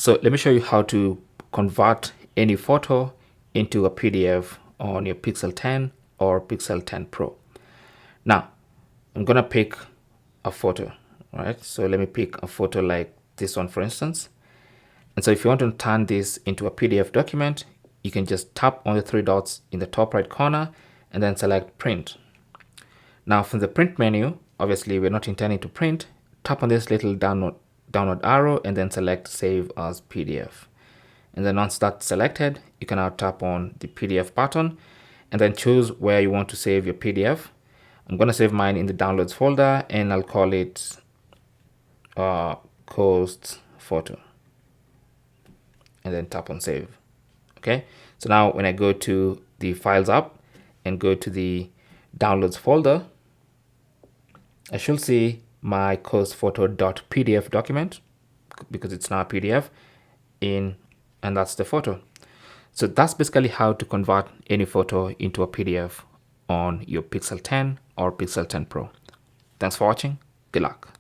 So let me show you how to convert any photo into a PDF on your Pixel 10 or Pixel 10 Pro. Now, I'm gonna pick a photo, right? So let me pick a photo like this one, for instance. And so if you want to turn this into a PDF document, you can just tap on the three dots in the top right corner and then select print. Now from the print menu, obviously we're not intending to print, tap on this little download arrow and then select save as PDF. And then once that's selected, you can now tap on the PDF button and then choose where you want to save your PDF. I'm going to save mine in the downloads folder and I'll call it Coast Photo. And then tap on save. Okay, so now when I go to the Files app and go to the Downloads folder, I should see my coastphoto.pdf document because it's now a PDF and that's the photo. So that's basically how to convert any photo into a PDF on your Pixel 10 or Pixel 10 Pro. Thanks for watching. Good luck.